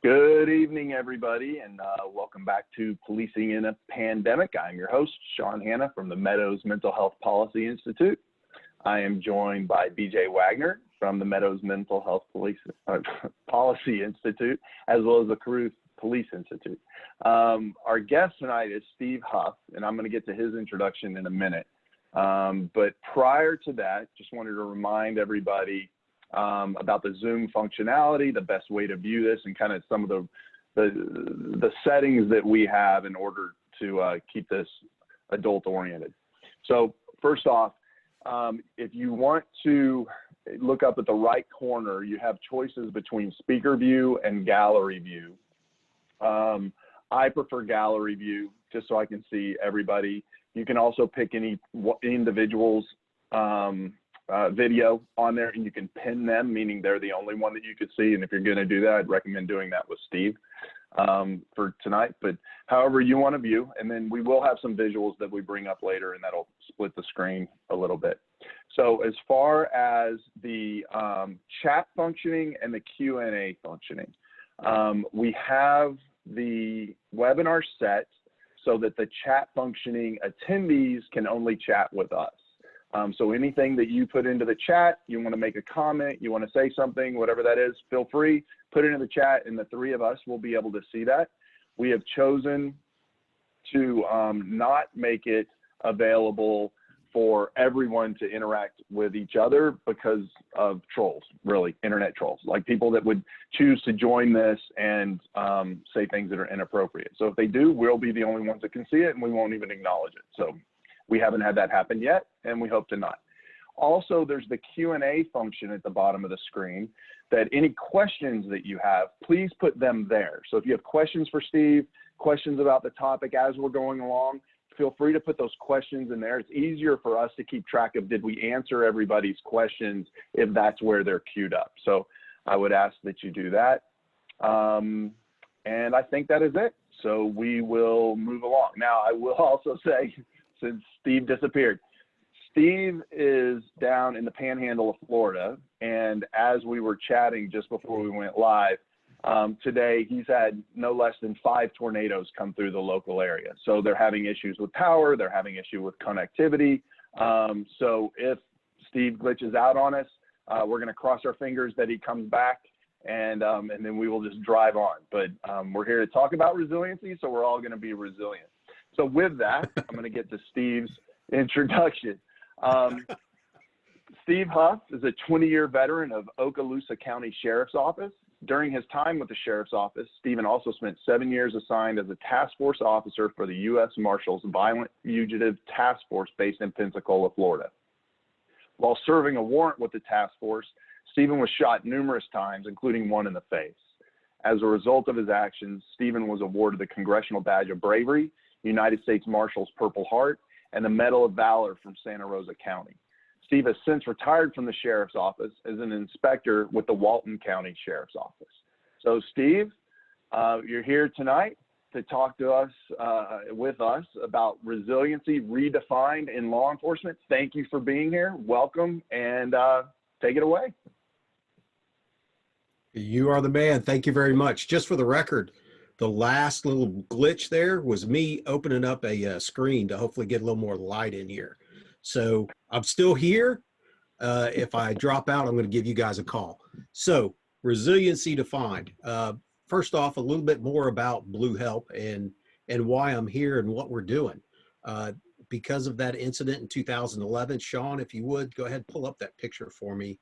Good evening, everybody, and welcome back to Policing in a Pandemic. I'm your host, Sean Hanna from the Meadows Mental Health Policy Institute. I am joined by BJ Wagner from the Meadows Mental Health Policy Institute, as well as the Caruth Police Institute. Our guest tonight is Steve Huff, and I'm going to get to his introduction in a minute. But prior to that, just wanted to remind everybody about the Zoom functionality, the best way to view this, and kind of some of the settings that we have in order to keep this adult oriented. So first off, if you want to look up at the right corner, you have choices between speaker view and gallery view. I prefer gallery view just so I can see everybody. You can also pick any individual's video on there, and you can pin them, meaning they're the only one that you could see. And if you're going to do that, I'd recommend doing that with Steve for tonight. But however you want to view, and then we will have some visuals that we bring up later, and that'll split the screen a little bit. So as far as the chat functioning and the Q&A functioning, we have the webinar set so that the chat functioning attendees can only chat with us. So anything that you put into the chat, you want to make a comment, you want to say something, whatever that is, feel free, put it in the chat, and the three of us will be able to see that. We have chosen to not make it available for everyone to interact with each other because of trolls, really, internet trolls, like people that would choose to join this and say things that are inappropriate. So if they do, we'll be the only ones that can see it, and we won't even acknowledge it. So we haven't had that happen yet, and we hope to not. Also, there's the Q&A function at the bottom of the screen that any questions that you have, please put them there. So if you have questions for Steve, questions about the topic as we're going along, feel free to put those questions in there. It's easier for us to keep track of, did we answer everybody's questions if that's where they're queued up. So I would ask that you do that. And I think that is it. So we will move along. Now, I will also say, since Steve disappeared, Steve is down in the panhandle of Florida, and as we were chatting just before we went live, today he's had no less than 5 tornadoes come through the local area. So they're having issues with power, they're having issue with connectivity. So if Steve glitches out on us, we're going to cross our fingers that he comes back, and then we will just drive on. But we're here to talk about resiliency, so we're all going to be resilient. So with that, I'm going to get to Steve's introduction. Steve Huff is a 20-year veteran of Okaloosa County Sheriff's Office. During his time with the Sheriff's Office, Stephen also spent 7 years assigned as a task force officer for the U.S. Marshals Violent Fugitive Task Force based in Pensacola, Florida. While serving a warrant with the task force, Stephen was shot numerous times, including one in the face. As a result of his actions, Stephen was awarded the Congressional Badge of Bravery, United States Marshal's Purple Heart, and the Medal of Valor from Santa Rosa County. Steve has since retired from the Sheriff's Office as an inspector with the Walton County Sheriff's Office. So Steve, you're here tonight to talk to us, with us about resiliency redefined in law enforcement. Thank you for being here. Welcome, and take it away. You are the man. Thank you very much. Just for the record, the last little glitch there was me opening up a screen to hopefully get a little more light in here. So I'm still here. If I drop out, I'm going to give you guys a call. So resiliency defined. First off, a little bit more about Blue H.E.L.P. and why I'm here and what we're doing. Because of that incident in 2011, Sean, if you would, go ahead and pull up that picture for me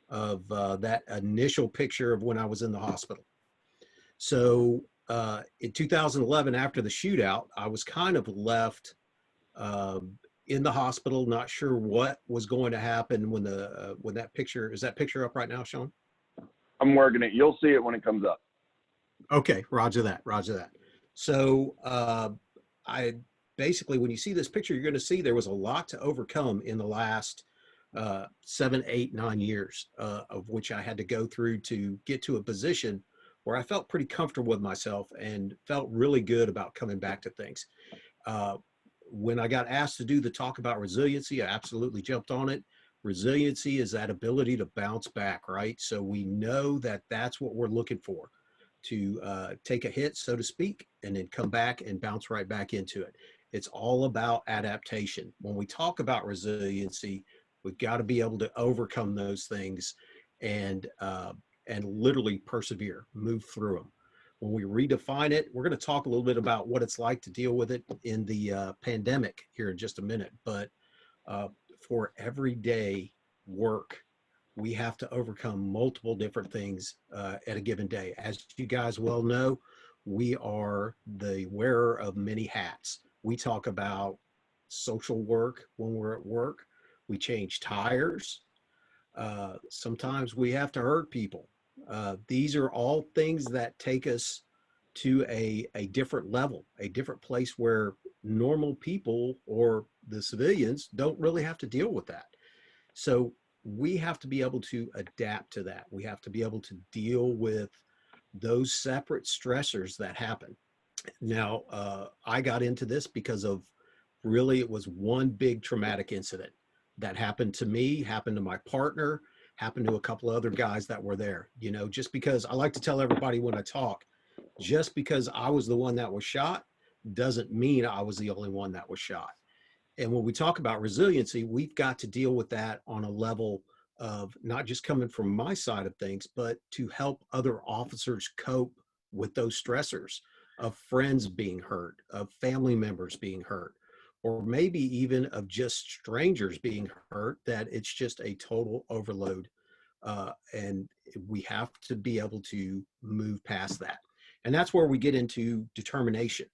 of that initial picture of when I was in the hospital. So in 2011, after the shootout, I was kind of left in the hospital, not sure what was going to happen when that picture, is that picture up right now, Sean? I'm working it. You'll see it when it comes up. Okay, roger that, roger that. So I basically, when you see this picture, you're going to see there was a lot to overcome in the last 7, 8, 9 years of which I had to go through to get to a position where I felt pretty comfortable with myself and felt really good about coming back to things. When I got asked to do the talk about resiliency, I absolutely jumped on it. Resiliency is that ability to bounce back, right? So we know that that's what we're looking for, to take a hit, so to speak, and then come back and bounce right back into it. It's all about adaptation. When we talk about resiliency, we've got to be able to overcome those things and literally persevere, move through them. When we redefine it, we're going to talk a little bit about what it's like to deal with it in the pandemic here in just a minute. But for everyday work, we have to overcome multiple different things at a given day. As you guys well know, we are the wearer of many hats. We talk about social work when we're at work. We change tires. Sometimes we have to hurt people. These are all things that take us to a different level, a different place where normal people or the civilians don't really have to deal with that. So we have to be able to adapt to that. We have to be able to deal with those separate stressors that happen. Now, I got into this because of really, it was one big traumatic incident that happened to me, happened to my partner, happened to a couple of other guys that were there. You know, just because I like to tell everybody when I talk, just because I was the one that was shot doesn't mean I was the only one that was shot. And when we talk about resiliency, we've got to deal with that on a level of not just coming from my side of things, but to help other officers cope with those stressors of friends being hurt, of family members being hurt, or maybe even of just strangers being hurt, that it's just a total overload. And we have to be able to move past that. And that's where we get into determination.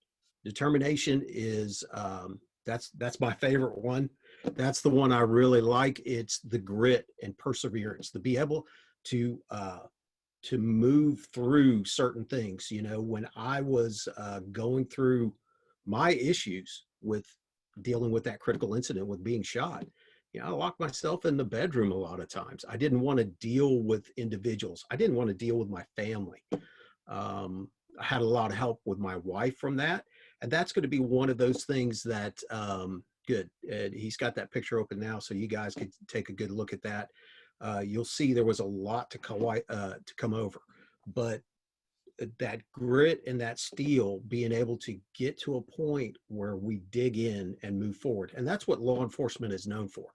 Determination is, that's my favorite one. That's the one I really like. It's the grit and perseverance, to be able to move through certain things. You know, when I was going through my issues with dealing with that critical incident with being shot, you know, I locked myself in the bedroom a lot of times. I didn't want to deal with individuals. I didn't want to deal with my family. I had a lot of help with my wife from that. And that's going to be one of those things that, good. He's got that picture open now, so you guys could take a good look at that. You'll see there was a lot to come over, but that grit and that steel, being able to get to a point where we dig in and move forward. And that's what law enforcement is known for.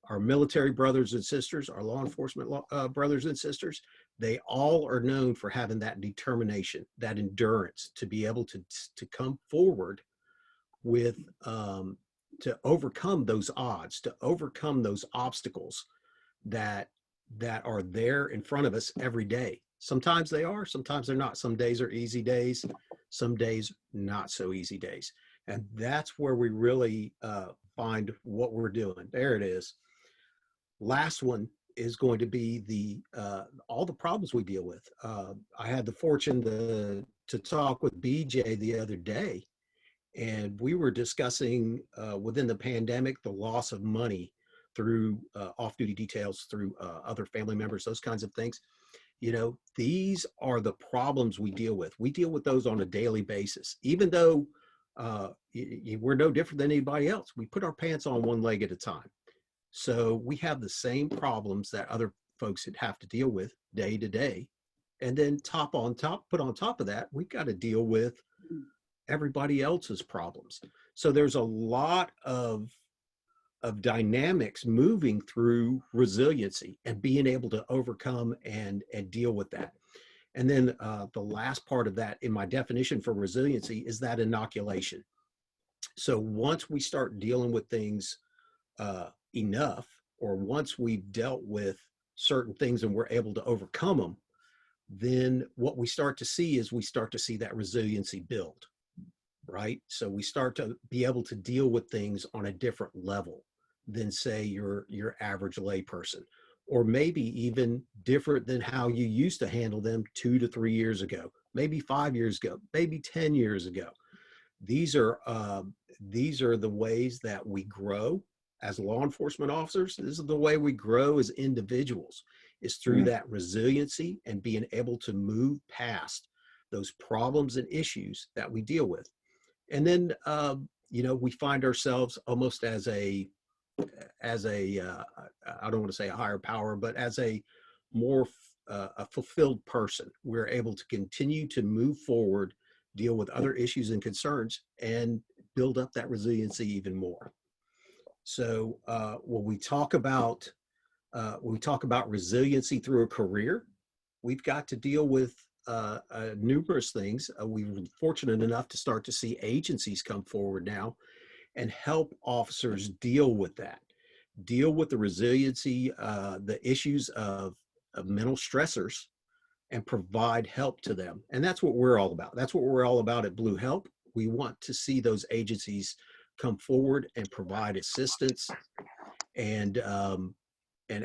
Our military brothers and sisters, our law enforcement brothers and sisters, they all are known for having that determination, that endurance to be able to come forward with, to overcome those odds, to overcome those obstacles that are there in front of us every day. Sometimes they are, sometimes they're not. Some days are easy days, some days not so easy days. And that's where we really find what we're doing. There it is. Last one is going to be the all the problems we deal with. I had the fortune to talk with BJ the other day, and we were discussing within the pandemic the loss of money through off-duty details, through other family members, those kinds of things. You know, these are the problems we deal with. We deal with those on a daily basis, even though we're no different than anybody else. We put our pants on one leg at a time. So we have the same problems that other folks have to deal with day to day. And then put on top of that, we've got to deal with everybody else's problems. So there's a lot of dynamics moving through resiliency and being able to overcome and deal with that. And then the last part of that in my definition for resiliency is that inoculation. So once we start dealing with things enough, or once we've dealt with certain things and we're able to overcome them, then what we start to see is that resiliency build, right? So we start to be able to deal with things on a different level than, say, your average layperson, or maybe even different than how you used to handle them 2 to 3 years ago, maybe 5 years ago, maybe 10 years ago. These are the ways that we grow as law enforcement officers. This is the way we grow as individuals, is through that resiliency and being able to move past those problems and issues that we deal with. And then, you know, we find ourselves almost as a I don't want to say a higher power, but as a more a fulfilled person. We're able to continue to move forward, deal with other issues and concerns, and build up that resiliency even more. So when we talk about resiliency through a career, we've got to deal with numerous things. We were fortunate enough to start to see agencies come forward now and help officers deal with that, deal with the resiliency, the issues of mental stressors, and provide help to them. And that's what we're all about. That's what we're all about at Blue Help. We want to see those agencies come forward and provide assistance and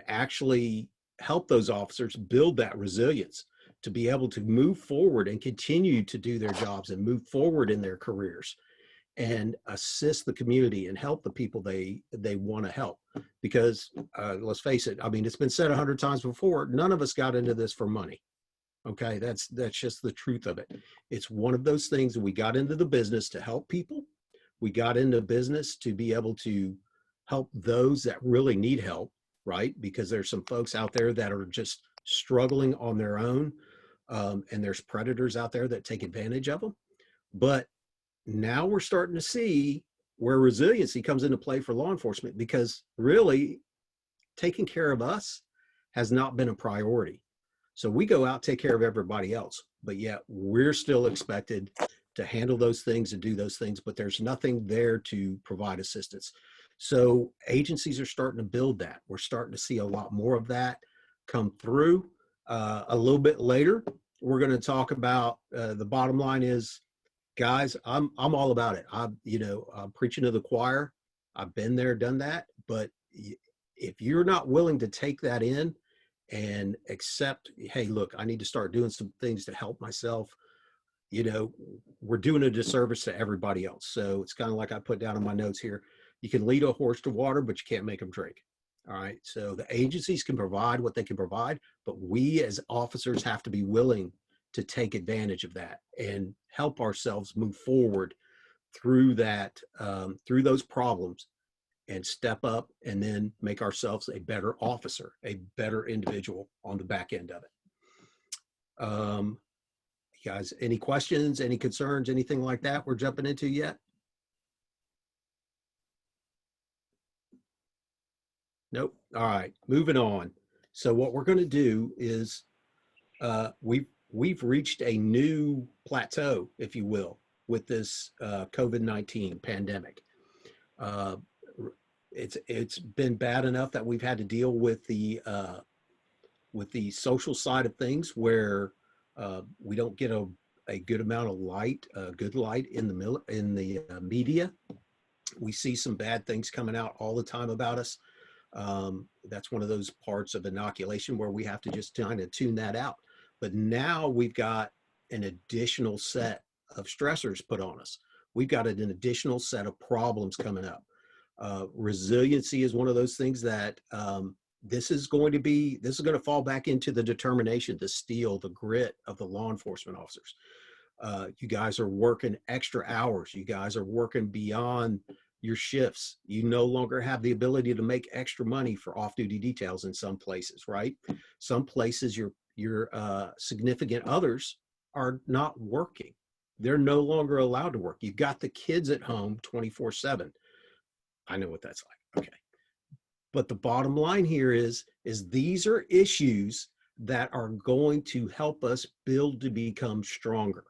actually help those officers build that resilience to be able to move forward and continue to do their jobs and move forward in their careers and assist the community and help the people they want to help. Because let's face it, I mean, it's been said 100 times before, none of us got into this for money. Okay, that's just the truth of it. It's one of those things that we got into the business to help people. We got into business to be able to help those that really need help, right? Because there's some folks out there that are just struggling on their own, and there's predators out there that take advantage of them. But now we're starting to see where resiliency comes into play for law enforcement, because really taking care of us has not been a priority. So we go out, take care of everybody else, but yet we're still expected to handle those things and do those things, but there's nothing there to provide assistance. So agencies are starting to build that. We're starting to see a lot more of that come through. A little bit later, we're going to talk about the bottom line is, guys, I'm all about it. I'm preaching to the choir. I've been there, done that. But if you're not willing to take that in and accept, hey, look, I need to start doing some things to help myself, we're doing a disservice to everybody else. So it's kind of like I put down in my notes here. You can lead a horse to water, but you can't make them drink. All right. So the agencies can provide what they can provide, but we as officers have to be willing to take advantage of that and help ourselves move forward through that, through those problems, and step up and then make ourselves a better officer, a better individual on the back end of it. Guys, any questions, any concerns, anything like that we're jumping into yet? Nope. All right, moving on. So what we're going to do is we've reached a new plateau, if you will, with this COVID-19 pandemic. It's been bad enough that we've had to deal with the social side of things, where we don't get a good amount of light, good light in the media. We see some bad things coming out all the time about us. That's one of those parts of inoculation where we have to just kind of tune that out. But now we've got an additional set of stressors put on us. We've got an additional set of problems coming up. Resiliency is one of those things that this is going to fall back into the determination, the steel, the grit of the law enforcement officers. You guys are working extra hours. You guys are working beyond your shifts. You no longer have the ability to make extra money for off-duty details in some places, right? Some places your significant others are not working. They're no longer allowed to work. You've got the kids at home 24/7. I know what that's like. Okay. But the bottom line here is these are issues that are going to help us build to become stronger.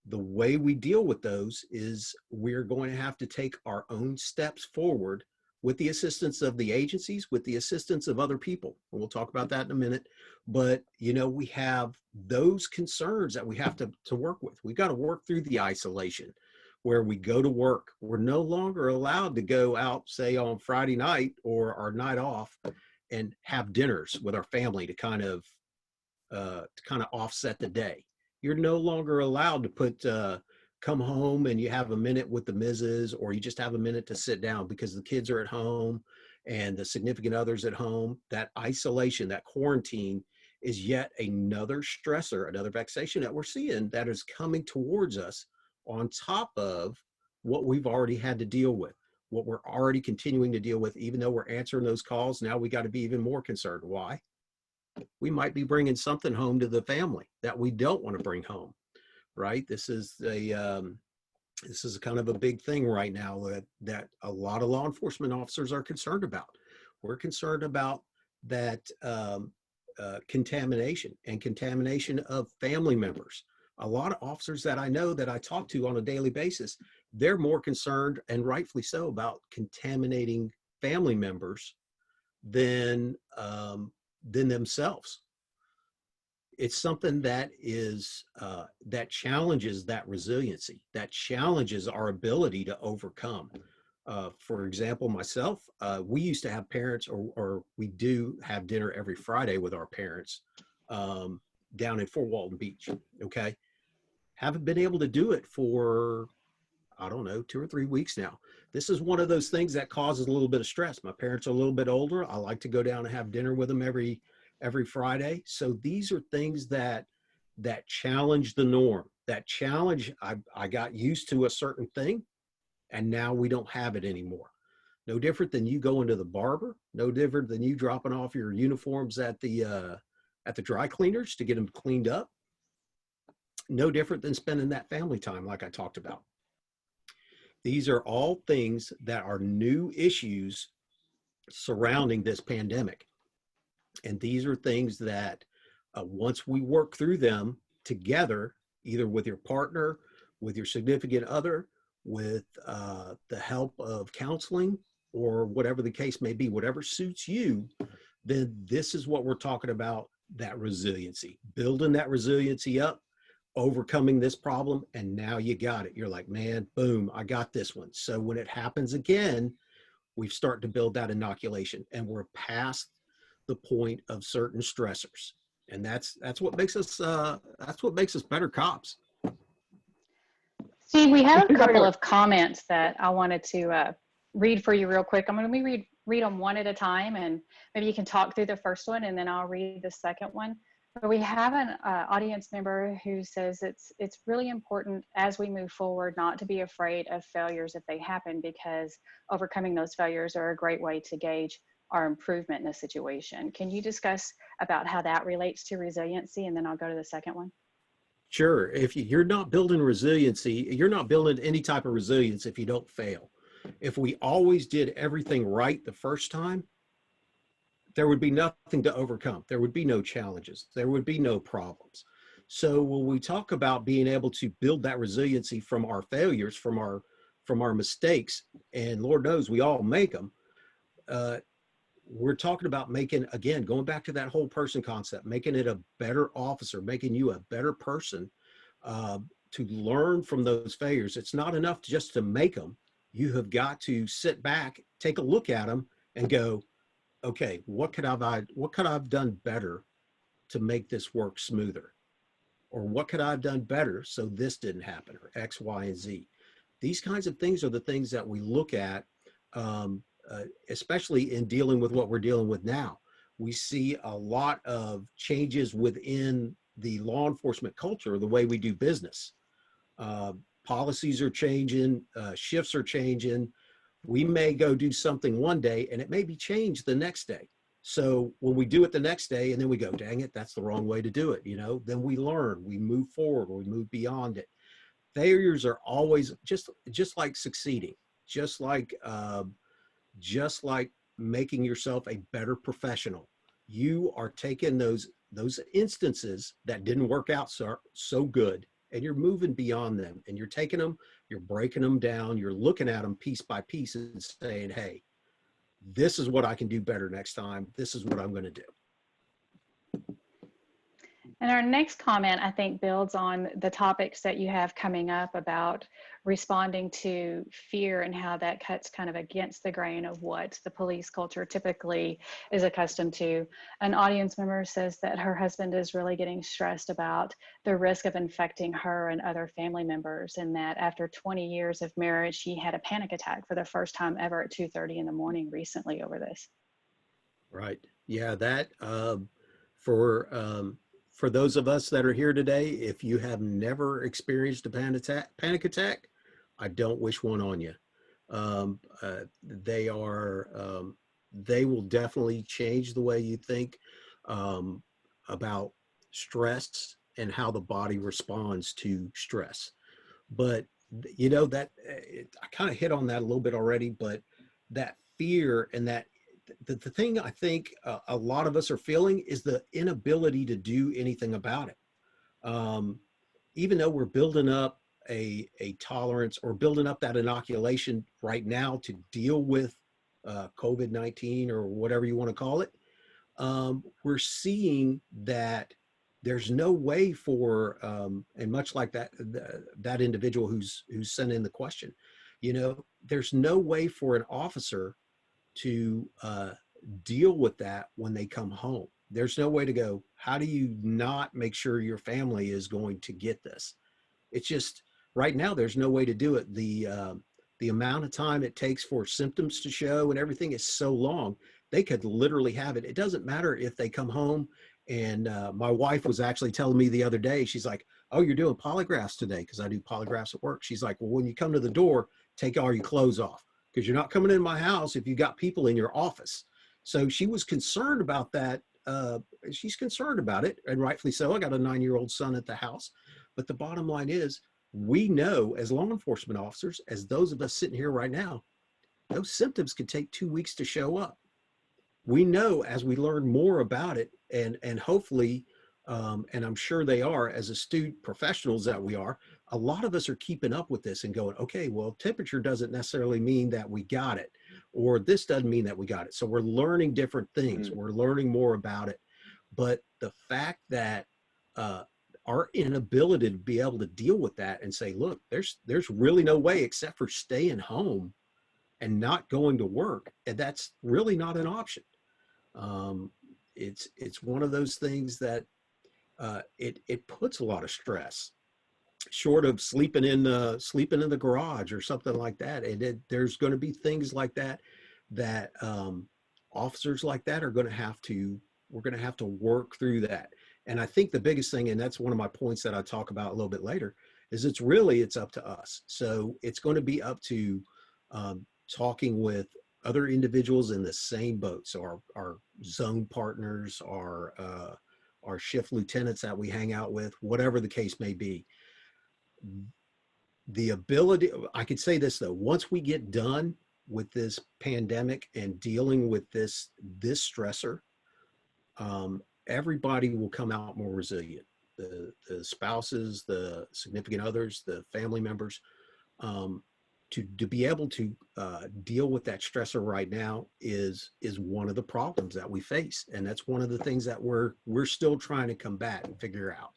The way we deal with those is we're going to have to take our own steps forward with the assistance of the agencies, with the assistance of other people. And we'll talk about that in a minute. But, we have those concerns that we have to work with. We've got to work through the isolation where we go to work. We're no longer allowed to go out, say, on Friday night or our night off and have dinners with our family to kind of offset the day. You're no longer allowed to come home and you have a minute with the missus, or you just have a minute to sit down because the kids are at home and the significant others at home. That isolation, that quarantine is yet another stressor, another vexation that we're seeing that is coming towards us on top of what we've already had to deal with, what we're already continuing to deal with. Even though we're answering those calls, now we got to be even more concerned. Why? We might be bringing something home to the family that we don't want to bring home, right? This is kind of a big thing right now that a lot of law enforcement officers are concerned about. We're concerned about that contamination and contamination of family members. A lot of officers that I know that I talk to on a daily basis, they're more concerned, and rightfully so, about contaminating family members than themselves. It's something that is that challenges that resiliency, that challenges our ability to overcome. For example, myself, we used to have parents, or we do have dinner every Friday with our parents down in Fort Walton Beach. Okay, haven't been able to do it for, I don't know, 2 or 3 weeks now. This is one of those things that causes a little bit of stress. My parents are a little bit older. I like to go down and have dinner with them every Friday. So these are things that challenge the norm. That challenge, I got used to a certain thing, and now we don't have it anymore. No different than you going to the barber. No different than you dropping off your uniforms at the dry cleaners to get them cleaned up. No different than spending that family time like I talked about. These are all things that are new issues surrounding this pandemic. And these are things that once we work through them together, either with your partner, with your significant other, with the help of counseling, or whatever the case may be, whatever suits you, then this is what we're talking about, that resiliency, building that resiliency up, overcoming this problem, and now you got it. You're like, man, boom, I got this one. So when it happens again, we start to build that inoculation, and we're past the point of certain stressors, and that's what makes us better cops. Steve, we have a couple of comments that I wanted to read for you real quick. I'm going to read them one at a time, and maybe you can talk through the first one, and then I'll read the second one. But we have an audience member who says it's really important as we move forward not to be afraid of failures if they happen, because overcoming those failures are a great way to gauge our improvement in a situation. Can you discuss about how that relates to resiliency? And then I'll go to the second one. Sure. If you're not building resiliency, you're not building any type of resilience if you don't fail. If we always did everything right the first time, there would be nothing to overcome. There would be no challenges. There would be no problems. So when we talk about being able to build that resiliency from our failures, from our mistakes, and Lord knows we all make them, we're talking about making, again, going back to that whole person concept, making it a better officer, making you a better person, to learn from those failures. It's not enough just to make them. You have got to sit back, take a look at them, and go, okay, what could I have done better to make this work smoother? Or what could I have done better so this didn't happen, or X, Y, and Z? These kinds of things are the things that we look at, especially in dealing with what we're dealing with now. We see a lot of changes within the law enforcement culture, the way we do business. Policies are changing, shifts are changing. We may go do something one day and it may be changed the next day. So when we do it the next day and then we go, dang it, that's the wrong way to do it, then we learn, we move forward, we move beyond it. Failures are always just like succeeding, just like making yourself a better professional. You are taking those instances that didn't work out so good, and you're moving beyond them, and you're taking them, you're breaking them down, you're looking at them piece by piece and saying, hey, this is what I can do better next time. This is what I'm going to do. And our next comment, I think, builds on the topics that you have coming up about responding to fear and how that cuts kind of against the grain of what the police culture typically is accustomed to. An audience member says that her husband is really getting stressed about the risk of infecting her and other family members, and that after 20 years of marriage, he had a panic attack for the first time ever at 2:30 in the morning recently over this. Right. Yeah, that for those of us that are here today, if you have never experienced a panic attack, I don't wish one on you. They will definitely change the way you think. um, about stress and how the body responds to stress. But you know that I kind of hit on that a little bit already, but that fear and that the thing I think a lot of us are feeling is the inability to do anything about it. Um, Even though we're building up a tolerance or building up that inoculation right now to deal with COVID-19 or whatever you want to call it, we're seeing that there's no way for, and much like that individual who's sent in the question, you know, there's no way for an officer to deal with that when they come home. There's no way to go, how do you not make sure your family is going to get this? It's just right now, there's no way to do it. The amount of time it takes for symptoms to show and everything is so long, they could literally have it. It doesn't matter if they come home. And my wife was actually telling me the other day, she's like, oh, you're doing polygraphs today? Because I do polygraphs at work. She's like, well, when you come to the door, take all your clothes off, because you're not coming in my house if you got people in your office. So she was concerned about that. She's concerned about it, and rightfully so. I got a 9-year-old son at the house. But the bottom line is, we know as law enforcement officers, as those of us sitting here right now, those symptoms can take 2 weeks to show up. We know as we learn more about it, and hopefully, and I'm sure they are, as astute professionals that we are, a lot of us are keeping up with this and going, okay, well, temperature doesn't necessarily mean that we got it, or this doesn't mean that we got it. So we're learning different things. We're learning more about it. But the fact that our inability to be able to deal with that and say, look, there's really no way except for staying home and not going to work, and that's really not an option. It's one of those things that it puts a lot of stress, short of sleeping in the garage or something like that. And there's going to be things like that that officers like that are going to have to, we're going to have to work through that. And I think the biggest thing, and that's one of my points that I talk about a little bit later, is it's up to us. So it's going to be up to talking with other individuals in the same boat. So our zone partners, our shift lieutenants that we hang out with, whatever the case may be. The ability, I could say this though, once we get done with this pandemic and dealing with this stressor, everybody will come out more resilient. The spouses, the significant others, the family members, to be able to deal with that stressor right now is one of the problems that we face, and that's one of the things that we're still trying to combat and figure out.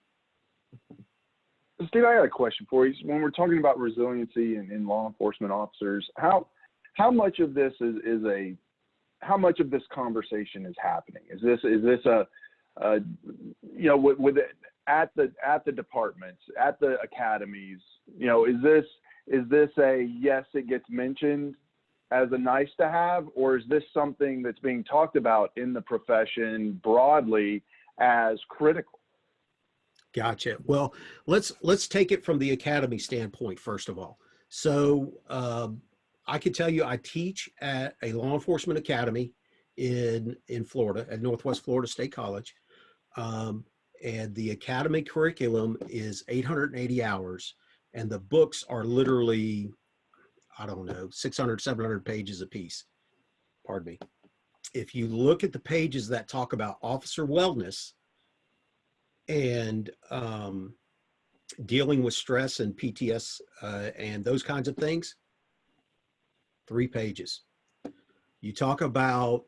Steve, I got a question for you. When we're talking about resiliency in law enforcement officers, how much of this how much of this conversation is happening? Is this you know, with it, at the departments, at the academies, you know, is this a yes, it gets mentioned as a nice to have, or is this something that's being talked about in the profession broadly as critical? Gotcha. Well, let's take it from the academy standpoint first of all. So I can tell you, I teach at a law enforcement academy in Florida, at Northwest Florida State College. And the academy curriculum is 880 hours, and the books are literally, I don't know, 600, 700 pages a piece. Pardon me. If you look at the pages that talk about officer wellness and dealing with stress and PTS and those kinds of things, 3 pages. You talk about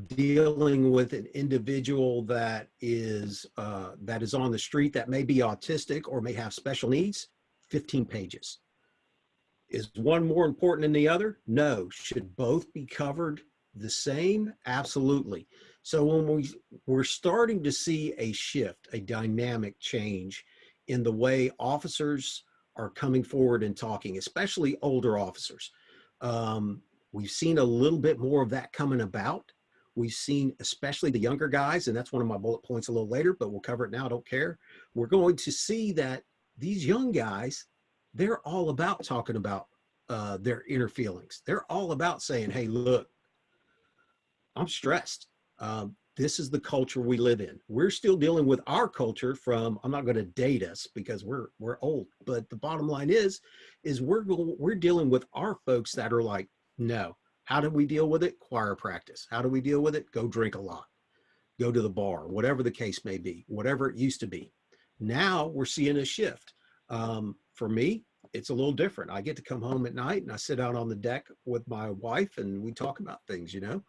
dealing with an individual that is on the street that may be autistic or may have special needs, 15 pages. Is one more important than the other? No. Should both be covered the same? Absolutely. So when we're starting to see a shift, a dynamic change in the way officers are coming forward and talking, especially older officers. We've seen a little bit more of that coming about. We've seen, especially the younger guys, and that's one of my bullet points a little later, but we'll cover it now, I don't care. We're going to see that these young guys, they're all about talking about their inner feelings. They're all about saying, hey, look, I'm stressed. this is the culture we live in. We're still dealing with our culture from, I'm not going to date us because we're old, but the bottom line is we're dealing with our folks that are like, no. How do we deal with it? Choir practice. How do we deal with it? Go drink a lot, go to the bar, whatever the case may be, whatever it used to be. Now we're seeing a shift. For me, it's a little different. I get to come home at night and I sit out on the deck with my wife and we talk about things, you know.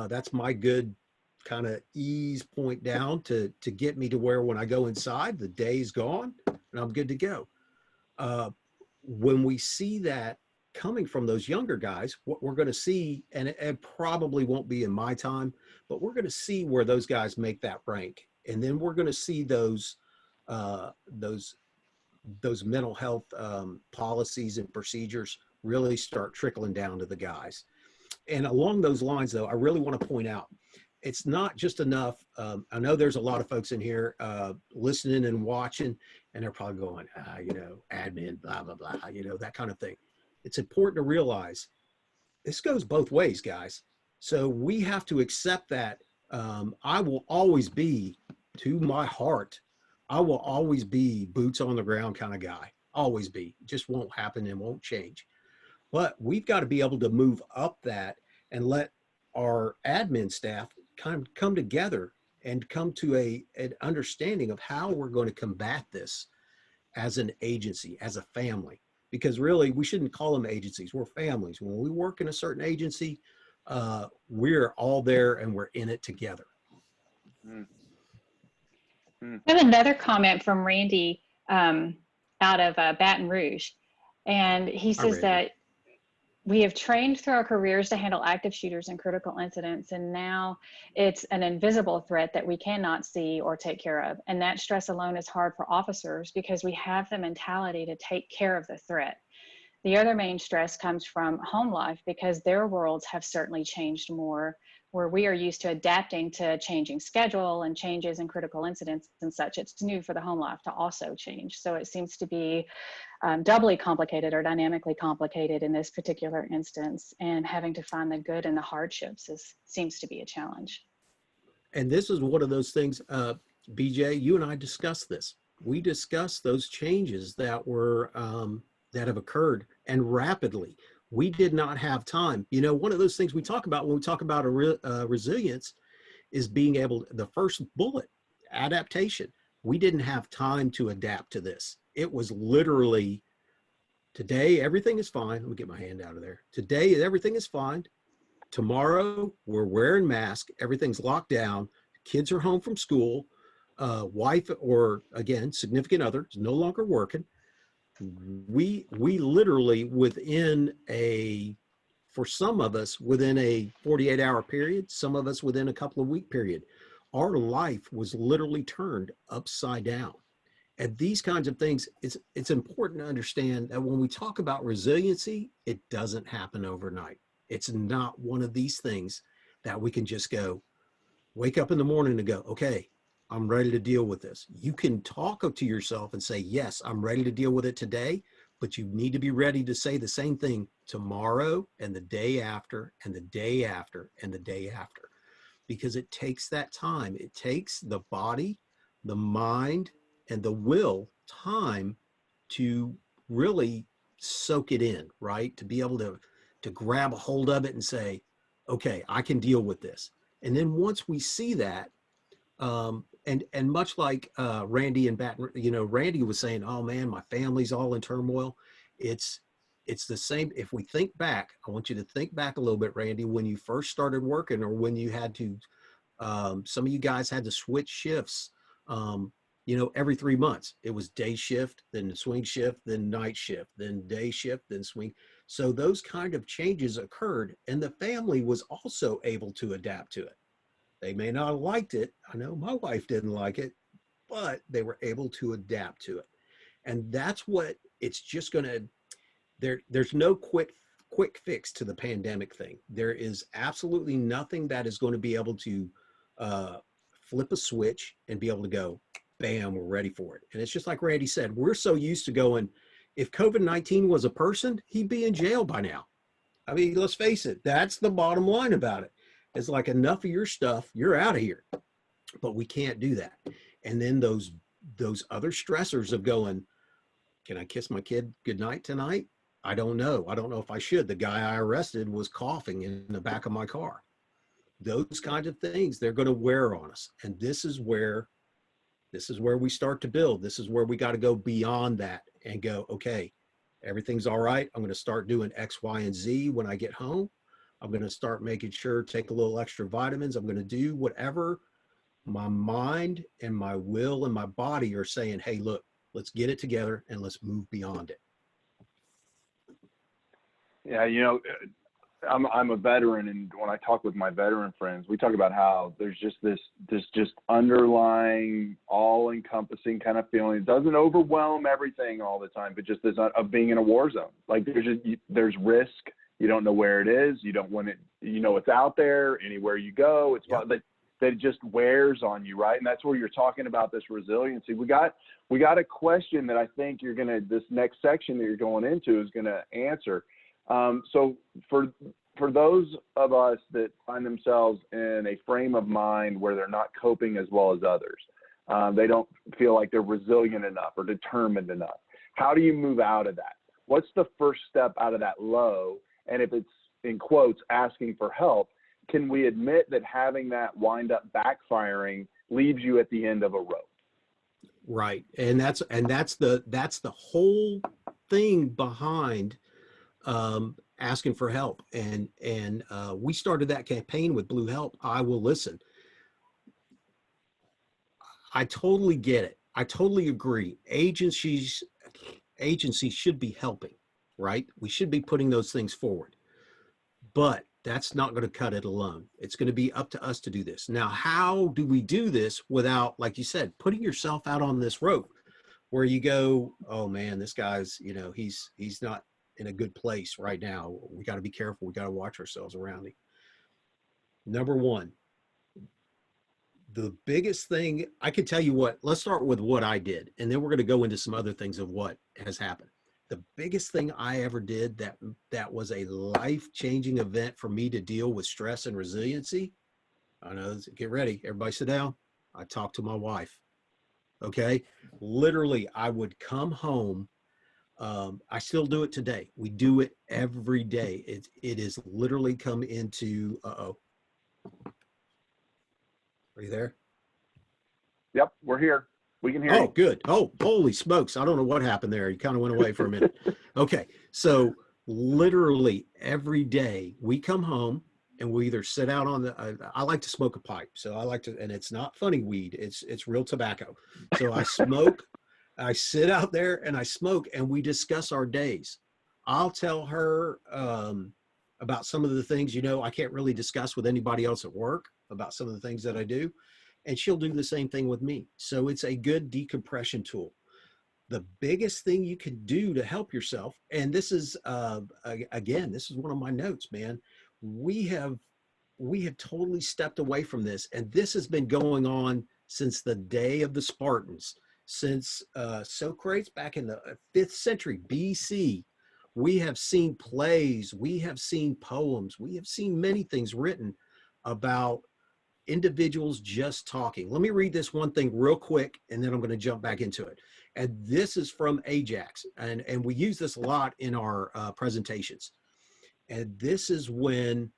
That's my good kind of ease point down to get me to where when I go inside, the day's gone and I'm good to go. When we see that coming from those younger guys, what we're going to see, and it probably won't be in my time, but we're going to see where those guys make that rank. And then we're going to see those mental health policies and procedures really start trickling down to the guys. And along those lines, though, I really want to point out, it's not just enough. I know there's a lot of folks in here listening and watching, and they're probably going, you know, admin, blah, blah, blah, you know, that kind of thing. It's important to realize this goes both ways, guys. So we have to accept that I will always be, to my heart, I will always be boots on the ground kind of guy. Always be. It just won't happen and won't change. But we've got to be able to move up that and let our admin staff kind of come together and come to an understanding of how we're going to combat this as an agency, as a family. Because really, we shouldn't call them agencies. We're families. When we work in a certain agency, we're all there and we're in it together. I have another comment from Randy out of Baton Rouge. And he says that we have trained through our careers to handle active shooters and critical incidents, and now it's an invisible threat that we cannot see or take care of. And that stress alone is hard for officers because we have the mentality to take care of the threat. The other main stress comes from home life because their worlds have certainly changed more, where we are used to adapting to changing schedule and changes in critical incidents and such. It's new for the home life to also change. So it seems to be doubly complicated or dynamically complicated in this particular instance, and having to find the good in the hardships seems to be a challenge. And this is one of those things, BJ, you and I discussed this. We discussed those changes that were, that have occurred, and rapidly. We did not have time. You know, one of those things we talk about when we talk about resilience is being able, the first bullet, adaptation. We didn't have time to adapt to this. It was literally, today, everything is fine. Let me get my hand out of there. Today, everything is fine. Tomorrow, we're wearing masks. Everything's locked down. Kids are home from school. Wife or, again, significant other is no longer working. We literally within for some of us within a 48-hour period, some of us within a couple of week period, our life was literally turned upside down. And these kinds of things, it's important to understand that when we talk about resiliency, it doesn't happen overnight. It's not one of these things that we can just go, wake up in the morning and go, okay, I'm ready to deal with this. You can talk to yourself and say, yes, I'm ready to deal with it today, but you need to be ready to say the same thing tomorrow and the day after and the day after and the day after, because it takes that time. It takes the body, the mind, and the will time to really soak it in, right? To be able to grab a hold of it and say, okay, I can deal with this. And then once we see that, and much like Randy and Baton, you know, Randy was saying, oh man, my family's all in turmoil. It's the same. If we think back, I want you to think back a little bit, Randy, when you first started working, or when you had to, some of you guys had to switch shifts, you know, every 3 months. It was day shift, then swing shift, then night shift, then day shift, then swing. So those kind of changes occurred, and the family was also able to adapt to it. They may not have liked it. I know my wife didn't like it, but they were able to adapt to it. And that's what it's just going to, there's no quick fix to the pandemic thing. There is absolutely nothing that is going to be able to flip a switch and be able to go, bam, we're ready for it. And it's just like Randy said, we're so used to going, if COVID-19 was a person, he'd be in jail by now. I mean, let's face it, that's the bottom line about it. It's like, enough of your stuff, you're out of here. But we can't do that. And then those other stressors of going, can I kiss my kid goodnight tonight? I don't know. I don't know if I should. The guy I arrested was coughing in the back of my car. Those kinds of things, they're going to wear on us. And this is where we start to build. This is where we got to go beyond that and go, okay, everything's all right. I'm going to start doing X, Y, and Z when I get home. I'm going to start making sure, take a little extra vitamins. I'm going to do whatever my mind and my will and my body are saying, hey, look, let's get it together and let's move beyond it. Yeah, you know, I'm a veteran, and when I talk with my veteran friends, we talk about how there's just this just underlying, all-encompassing kind of feeling. It doesn't overwhelm everything all the time, but just this of being in a war zone. Like there's risk. You don't know where it is. You don't want it. You know it's out there. Anywhere you go, it's that it just wears on you, right? And that's where you're talking about this resiliency. We got a question that I think this next section that you're going into is gonna answer. So for those of us that find themselves in a frame of mind where they're not coping as well as others, they don't feel like they're resilient enough or determined enough. How do you move out of that? What's the first step out of that low? And if it's, in quotes, asking for help, can we admit that having that wind up backfiring leaves you at the end of a rope? Right. And that's the whole thing behind asking for help. And we started that campaign with Blue Help. I Will Listen. I totally get it. I totally agree. Agencies should be helping, right? We should be putting those things forward, but that's not going to cut it alone. It's going to be up to us to do this. Now, how do we do this without, like you said, putting yourself out on this rope where you go, oh man, this guy's, he's not in a good place right now. We got to be careful. We got to watch ourselves around him. Number one, the biggest thing I can tell you let's start with what I did, and then we're going to go into some other things of what has happened. The biggest thing I ever did that was a life-changing event for me to deal with stress and resiliency. I know, get ready, everybody sit down. I talked to my wife. Okay. Literally, I would come home. I still do it today. We do it every day. It is literally come into, uh-oh. Are you there? Yep, we're here. We can hear you. Oh, good. Oh, holy smokes. I don't know what happened there. You kind of went away for a minute. Okay. So literally every day we come home and we either sit out on I like to smoke a pipe. So I like to, and it's not funny weed. It's real tobacco. So I smoke, I sit out there and I smoke and we discuss our days. I'll tell her about some of the things, I can't really discuss with anybody else at work about some of the things that I do. And she'll do the same thing with me. So it's a good decompression tool. The biggest thing you can do to help yourself, and this is, again, this is one of my notes, man. We have totally stepped away from this. And this has been going on since the day of the Spartans, since Socrates back in the 5th century BC. We have seen plays, we have seen poems, we have seen many things written about individuals just talking. Let me read this one thing real quick, and then I'm going to jump back into it. And this is from Ajax, and we use this a lot in our presentations. And this is when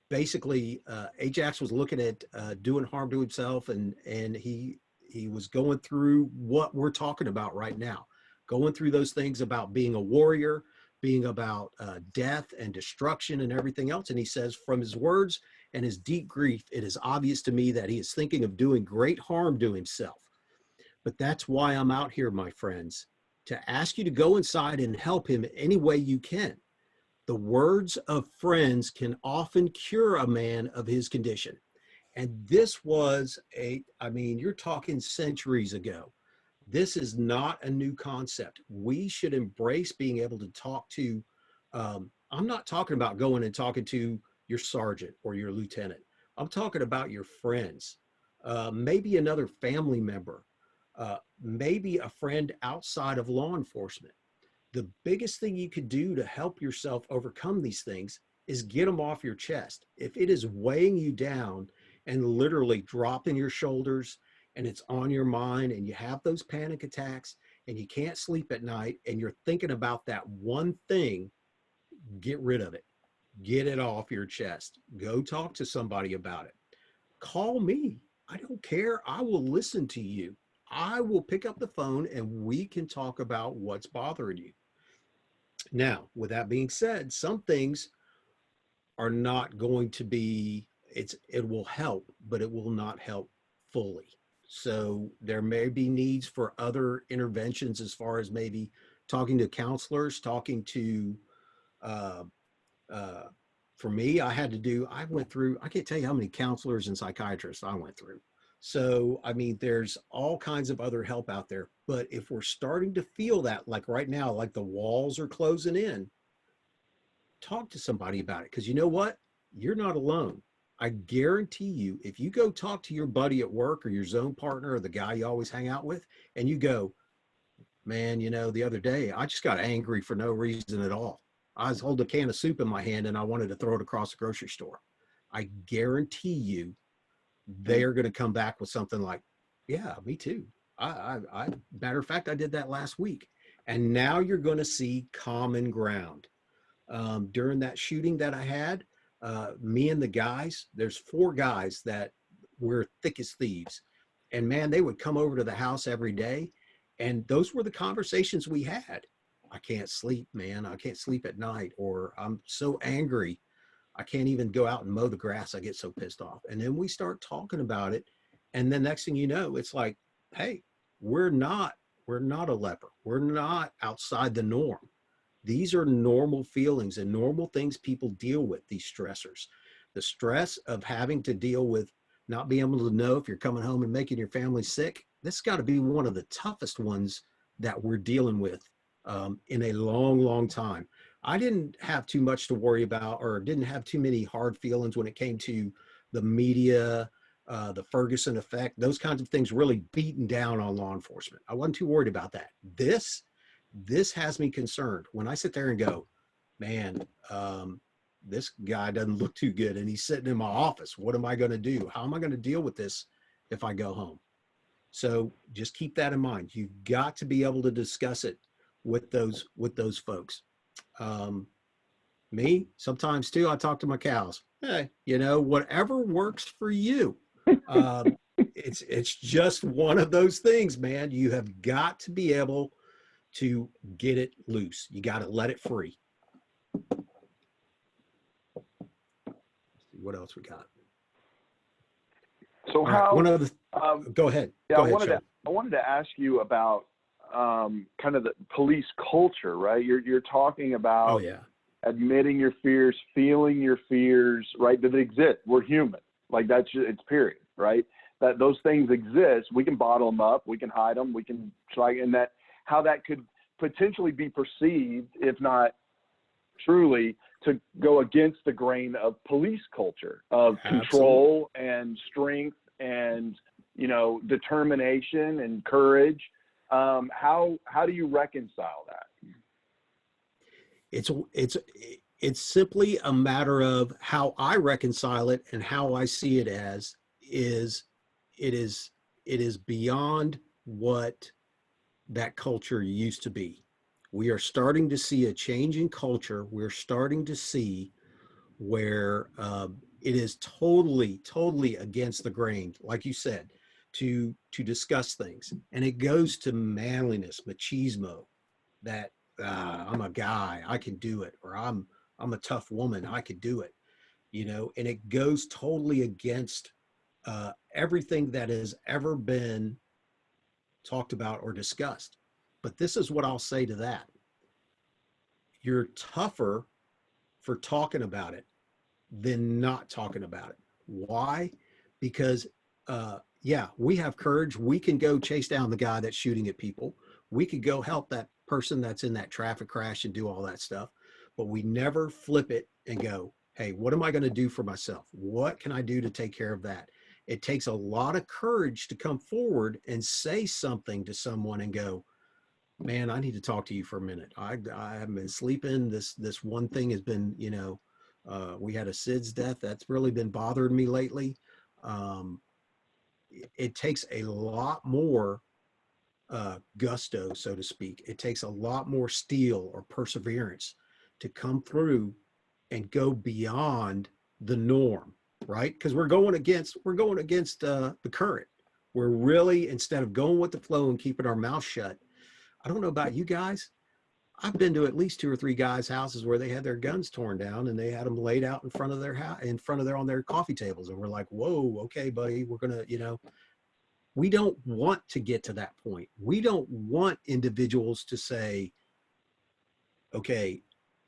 basically Ajax was looking at doing harm to himself, and he was going through what we're talking about right now, going through those things about being a warrior, being about death and destruction and everything else. And he says, from his words and his deep grief, it is obvious to me that he is thinking of doing great harm to himself. But that's why I'm out here, my friends, to ask you to go inside and help him any way you can. The words of friends can often cure a man of his condition. And this was you're talking centuries ago. This is not a new concept. We should embrace being able to talk to, I'm not talking about going and talking to your sergeant or your lieutenant. I'm talking about your friends, maybe another family member, maybe a friend outside of law enforcement. The biggest thing you could do to help yourself overcome these things is get them off your chest. If it is weighing you down and literally dropping your shoulders and it's on your mind and you have those panic attacks and you can't sleep at night and you're thinking about that one thing, get rid of it. Get it off your chest. Go talk to somebody about it. Call me. I don't care. I will listen to you. I will pick up the phone and we can talk about what's bothering you. Now, with that being said, some things are not going to be, it will help, but it will not help fully. So there may be needs for other interventions as far as maybe talking to counselors, talking to, uh, uh, for me, I went through, I can't tell you how many counselors and psychiatrists I went through. So, I mean, there's all kinds of other help out there. But if we're starting to feel that, like right now, like the walls are closing in, talk to somebody about it. Because you know what? You're not alone. I guarantee you, if you go talk to your buddy at work or your zone partner or the guy you always hang out with, and you go, man, you know, the other day, I just got angry for no reason at all. I was holding a can of soup in my hand and I wanted to throw it across the grocery store. I guarantee you, they're going to come back with something like, yeah, me too. Matter of fact, I did that last week. And now you're going to see common ground. During that shooting that I had, me and the guys, there's 4 guys that were thick as thieves. And man, they would come over to the house every day. And those were the conversations we had. I can't sleep, man. I can't sleep at night. Or I'm so angry. I can't even go out and mow the grass. I get so pissed off. And then we start talking about it. And then next thing you know, it's like, hey, we're not a leper. We're not outside the norm. These are normal feelings and normal things people deal with, these stressors. The stress of having to deal with not being able to know if you're coming home and making your family sick. This has got to be one of the toughest ones that we're dealing with in a long, long time. I didn't have too much to worry about or didn't have too many hard feelings when it came to the media, the Ferguson effect, those kinds of things really beating down on law enforcement. I wasn't too worried about that. This has me concerned when I sit there and go, man, this guy doesn't look too good and he's sitting in my office. What am I going to do? How am I going to deal with this if I go home? So just keep that in mind. You've got to be able to discuss it with those folks. Me, sometimes too, I talk to my cows. Hey, you know, whatever works for you. It's just one of those things, man. You have got to be able to get it loose. You got to let it free. Let's see what else we got. So how? Right, one of the. Go ahead. Yeah, go ahead, I wanted to ask you about kind of the police culture, right? You're talking about admitting your fears, feeling your fears, right? That they exist. We're human. Like that's just, it's period, right? That those things exist. We can bottle them up. We can hide them. We can try, and that how that could potentially be perceived, if not truly, to go against the grain of police culture of control and strength and, you know, determination and courage. How do you reconcile that? It's simply a matter of how I reconcile it and how I see it as it is beyond what that culture used to be. We are starting to see a change in culture. We're starting to see where it is totally against the grain, like you said, to discuss things. And it goes to manliness, machismo, that I'm a guy, I can do it, or I'm a tough woman, I could do it, you know, and it goes totally against everything that has ever been talked about or discussed. But this is what I'll say to that. You're tougher for talking about it than not talking about it. Why? Because, yeah, we have courage. We can go chase down the guy that's shooting at people. We could go help that person that's in that traffic crash and do all that stuff. But we never flip it and go, hey, what am I going to do for myself? What can I do to take care of that? It takes a lot of courage to come forward and say something to someone and go, man, I need to talk to you for a minute. I haven't been sleeping. This one thing has been, you know, We had a SIDS death. That's really been bothering me lately. It takes a lot more gusto, so to speak. It takes a lot more steel or perseverance to come through and go beyond the norm, right? Because we're going against the current. We're really, instead of going with the flow and keeping our mouth shut. I don't know about you guys. I've been to at least 2 or 3 guys' houses where they had their guns torn down and they had them laid out in front of their house, on their coffee tables, and we're like, whoa, okay, buddy, we're gonna, we don't want to get to that point. We don't want individuals to say, okay,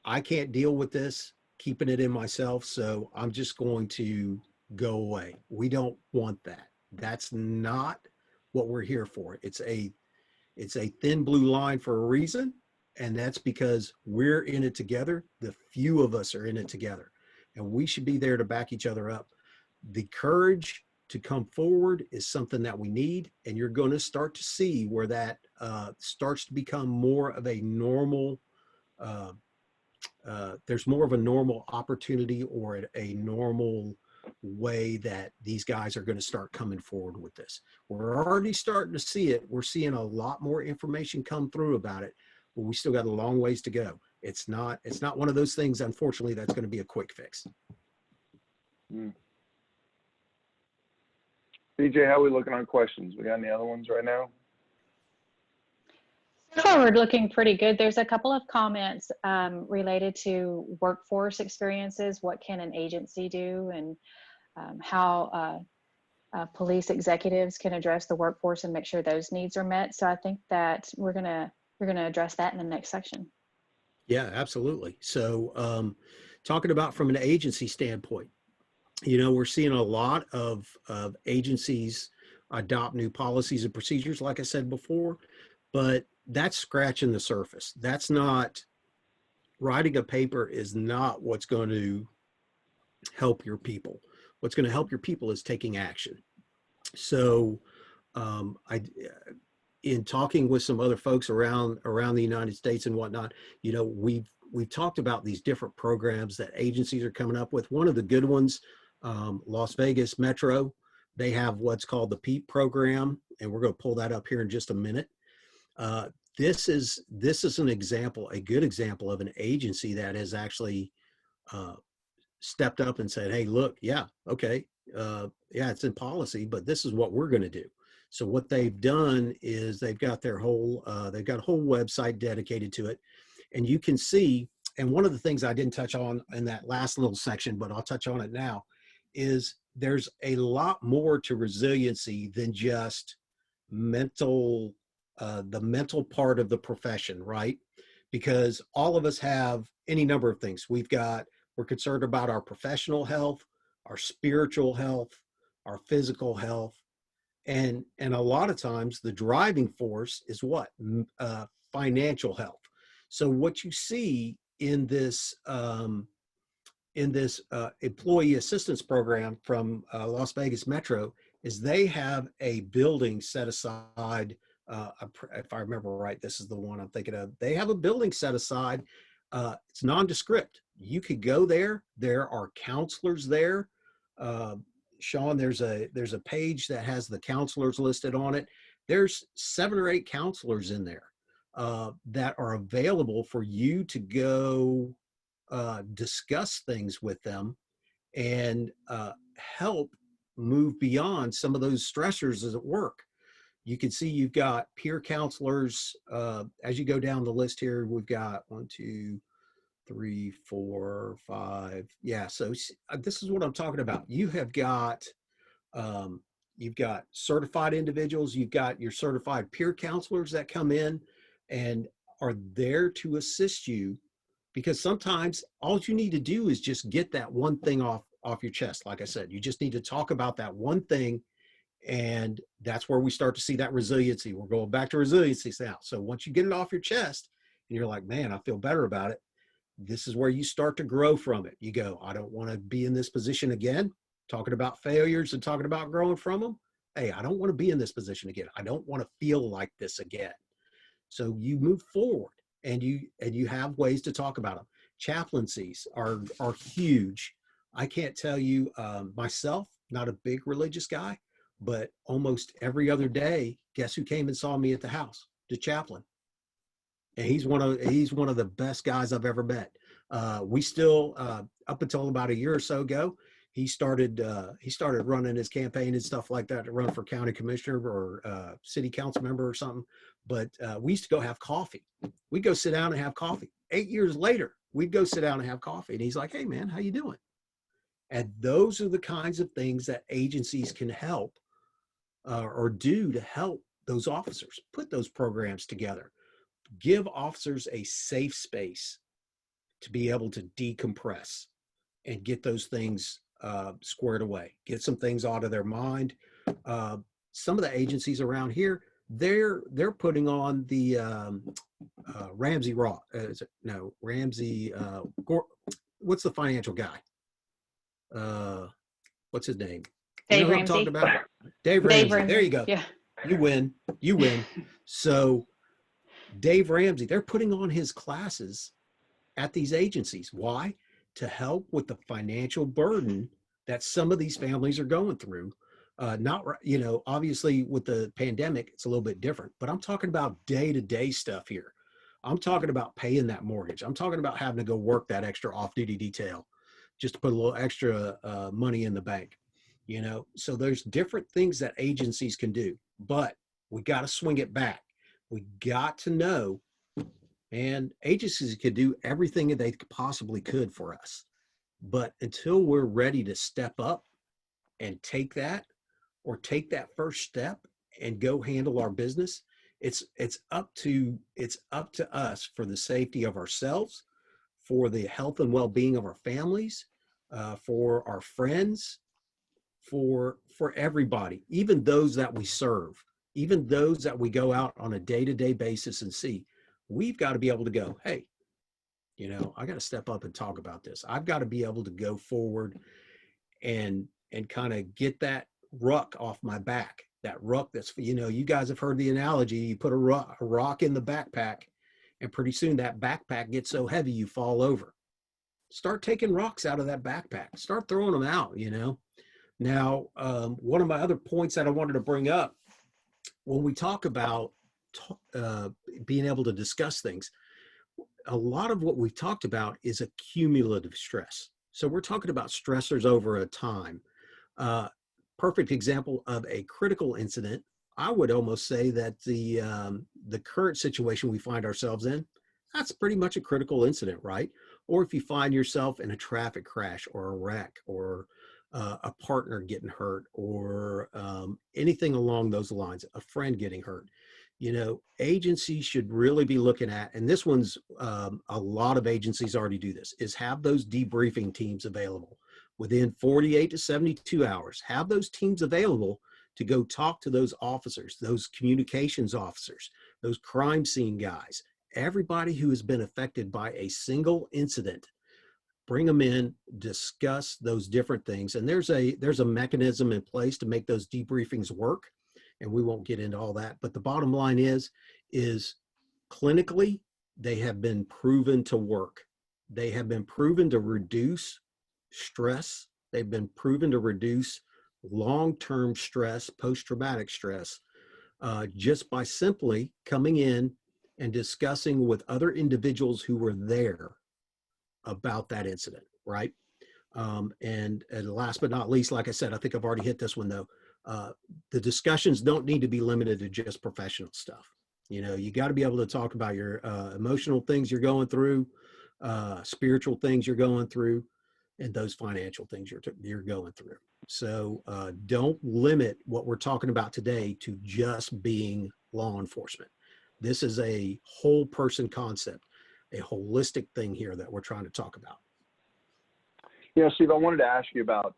I can't deal with this, keeping it in myself, so I'm just going to go away. We don't want that. That's not what we're here for. It's a thin blue line for a reason, and that's because we're in it together. The few of us are in it together, and we should be there to back each other up. The courage to come forward is something that we need, and you're going to start to see where that starts to become more of a normal, there's more of a normal opportunity or a normal way that these guys are going to start coming forward with this. We're already starting to see it. We're seeing a lot more information come through about it, but we still got a long ways to go. It's not one of those things, unfortunately, that's going to be a quick fix. BJ, how are we looking on questions? We got any other ones right now? So far, we're looking pretty good. There's a couple of comments related to workforce experiences. What can an agency do, and how police executives can address the workforce and make sure those needs are met. So I think that we're gonna address that in the next section. Yeah, absolutely. So talking about from an agency standpoint, we're seeing a lot of agencies adopt new policies and procedures, like I said before, but that's scratching the surface. That's not, writing a paper is not what's going to help your people. What's going to help your people is taking action. So in talking with some other folks around the United States and whatnot, we've talked about these different programs that agencies are coming up with. One of the good ones, Las Vegas Metro, they have what's called the PEEP program, and we're going to pull that up here in just a minute. This is an example, a good example of an agency that has actually stepped up and said, hey, look, yeah, okay, yeah, it's in policy, but this is what we're going to do. So what they've done is they've got a whole website dedicated to it, and you can see. And one of the things I didn't touch on in that last little section, but I'll touch on it now, is there's a lot more to resiliency than just mental, the mental part of the profession, right? Because all of us have any number of things. We're concerned about our professional health, our spiritual health, our physical health. And a lot of times the driving force is what? Financial health. So what you see in this employee assistance program from Las Vegas Metro is they have a building set aside. If I remember right, this is the one I'm thinking of. They have a building set aside. It's nondescript. You could go there. There are counselors there. Sean, there's a page that has the counselors listed on it. There's 7 or 8 counselors in there that are available for you to go discuss things with them and help move beyond some of those stressors at work. You can see you've got peer counselors. As you go down the list here, we've got 1, 2, 3, 4, 5. Yeah, so this is what I'm talking about. You've got certified individuals. You've got your certified peer counselors that come in and are there to assist you, because sometimes all you need to do is just get that one thing off your chest. Like I said, you just need to talk about that one thing, and that's where we start to see that resiliency. We're going back to resiliency now. So once you get it off your chest and you're like, man, I feel better about it, this is where you start to grow from it. You go, I don't want to be in this position again, talking about failures and talking about growing from them. Hey, I don't want to be in this position again. I don't want to feel like this again. So you move forward and you have ways to talk about them. Chaplaincies are huge. I can't tell you, myself, not a big religious guy, but almost every other day, guess who came and saw me at the house? The chaplain. And he's one of the best guys I've ever met. We still, up until about a year or so ago, he started running his campaign and stuff like that to run for county commissioner or city council member or something. But we used to go have coffee. We'd go sit down and have coffee. 8 years later, we'd go sit down and have coffee. And he's like, "Hey man, how you doing?" And those are the kinds of things that agencies can help or do to help those officers put those programs together. Give officers a safe space to be able to decompress and get those things squared away, get some things out of their mind. Some of the agencies around here, they're putting on the Ramsey Raw. Ramsey. What's the financial guy? What's his name? Dave Who I'm Ramsey. talking about? Dave Ramsey. There you go. Yeah. You win. You win. So Dave Ramsey, they're putting on his classes at these agencies. Why? To help with the financial burden that some of these families are going through. Obviously with the pandemic, it's a little bit different, but I'm talking about day-to-day stuff here. I'm talking about paying that mortgage. I'm talking about having to go work that extra off-duty detail just to put a little extra money in the bank. So there's different things that agencies can do, but we got to swing it back. We got to know, and agencies could do everything that they possibly could for us. But until we're ready to step up and take that first step and go handle our business, it's up to us for the safety of ourselves, for the health and well-being of our families, for our friends, for everybody, even those that we serve, even those that we go out on a day-to-day basis and see. We've got to be able to go, hey, I got to step up and talk about this. I've got to be able to go forward and kind of get that ruck off my back. That ruck that's, you guys have heard the analogy. You put a rock in the backpack, and pretty soon that backpack gets so heavy you fall over. Start taking rocks out of that backpack. Start throwing them out, Now, one of my other points that I wanted to bring up, when we talk about being able to discuss things, a lot of what we've talked about is a cumulative stress. So we're talking about stressors over a time. Perfect example of a critical incident, I would almost say that the current situation we find ourselves in, that's pretty much a critical incident, right? Or if you find yourself in a traffic crash or a wreck or a partner getting hurt or anything along those lines, a friend getting hurt, agencies should really be looking at, and this one's a lot of agencies already do this, is have those debriefing teams available within 48 to 72 hours. Have those teams available to go talk to those officers, those communications officers, those crime scene guys, everybody who has been affected by a single incident. Bring them in, discuss those different things. And there's a mechanism in place to make those debriefings work. And we won't get into all that. But the bottom line is clinically, they have been proven to work. They have been proven to reduce stress. They've been proven to reduce long-term stress, post-traumatic stress, just by simply coming in and discussing with other individuals who were there about that incident, right? And last but not least, like I said, I think I've already hit this one though. The discussions don't need to be limited to just professional stuff. You got to be able to talk about your emotional things you're going through, spiritual things you're going through, and those financial things you're going through. So don't limit what we're talking about today to just being law enforcement. This is a whole person concept, a holistic thing here that we're trying to talk about. Yeah, Steve, I wanted to ask you about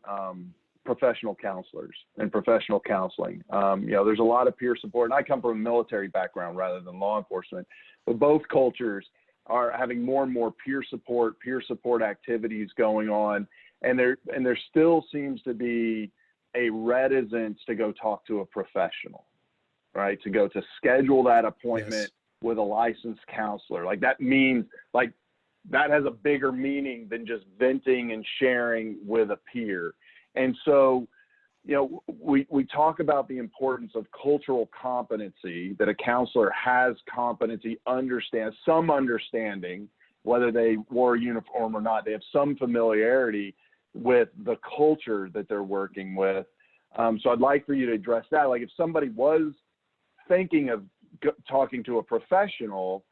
professional counselors and professional counseling. There's a lot of peer support, and I come from a military background rather than law enforcement, but both cultures are having more and more peer support activities going on, and there still seems to be a reticence to go talk to a professional, right? To schedule that appointment with a licensed counselor. Like that means, like, that has a bigger meaning than just venting and sharing with a peer. And so, you know, we talk about the importance of cultural competency, that a counselor has competency, understands some understanding, whether they wore a uniform or not, they have some familiarity with the culture that they're working with. So I'd like for you to address that. Like if somebody was thinking of talking to a professional,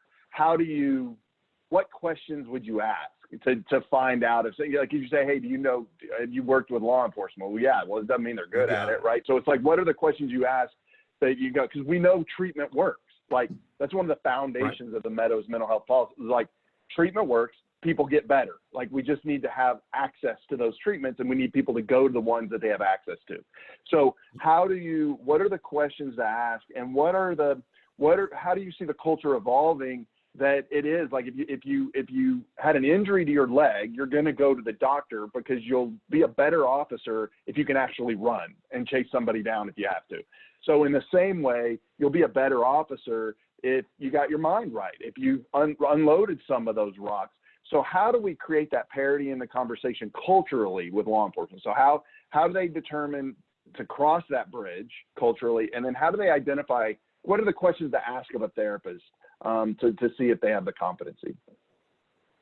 what questions would you ask to find out if, like, if you say, hey, do you know, have you worked with law enforcement? Well, yeah, well, it doesn't mean they're good at it, right? So it's like, what are the questions you ask that you go, because we know treatment works. Like that's one of the foundations of the Meadows mental health policy. Like treatment works, people get better. Like we just need to have access to those treatments, and we need people to go to the ones that they have access to. So what are the questions to ask, and how do you see the culture evolving? That it is like if you had an injury to your leg, you're going to go to the doctor because you'll be a better officer if you can actually run and chase somebody down if you have to. So in the same way, you'll be a better officer if you got your mind right, if you unloaded some of those rocks. So how do we create that parity in the conversation culturally with law enforcement? So how do they determine to cross that bridge culturally, and then how do they identify what are the questions to ask of a therapist? To see if they have the competency.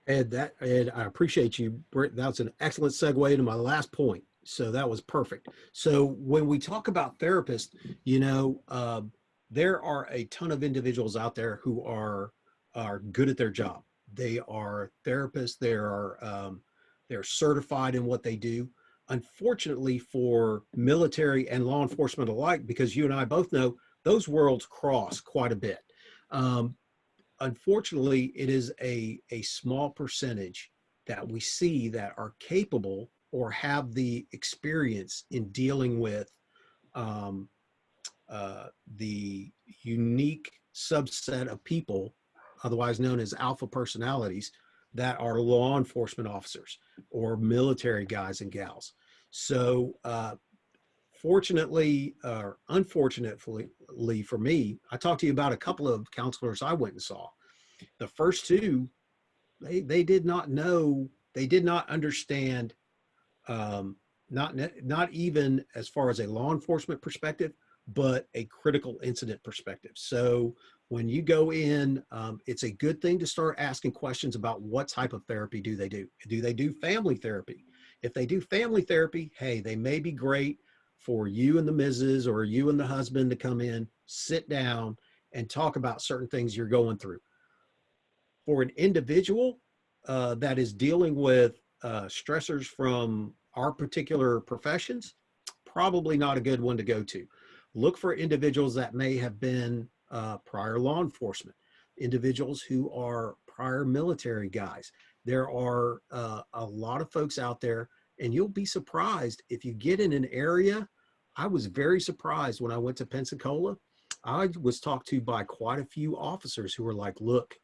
Ed, I appreciate you. That was an excellent segue into my last point. So that was perfect. So when we talk about therapists, you know, there are a ton of individuals out there who are good at their job. They are therapists. They're certified in what they do. Unfortunately for military and law enforcement alike, because you and I both know those worlds cross quite a bit. Unfortunately, it is a small percentage that we see that are capable or have the experience in dealing with the unique subset of people, otherwise known as alpha personalities, that are law enforcement officers or military guys and gals. So fortunately or unfortunately for me, I talked to you about a couple of counselors I went and saw. The first two, they did not know, they did not understand, not even as far as a law enforcement perspective, but a critical incident perspective. So when you go in, it's a good thing to start asking questions about what type of therapy do they do? Do they do family therapy? If they do family therapy, hey, they may be great for you and the missus or you and the husband to come in, sit down and talk about certain things you're going through. For an individual that is dealing with stressors from our particular professions, probably not a good one to go to. Look for individuals that may have been prior law enforcement, individuals who are prior military guys. There are a lot of folks out there, and you'll be surprised if you get in an area. I was very surprised when I went to Pensacola. I was talked to by quite a few officers who were like, look,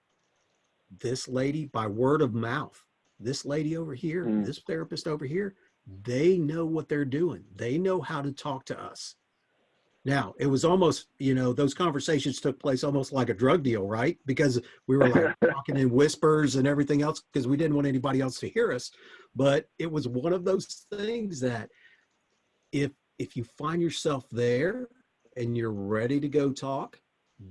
this lady, by word of mouth, this lady over here, this therapist over here, they know what they're doing. They know how to talk to us. Now, it was almost, you know, those conversations took place almost like a drug deal, right? Because we were like talking in whispers and everything else because we didn't want anybody else to hear us. But it was one of those things that if you find yourself there and you're ready to go talk,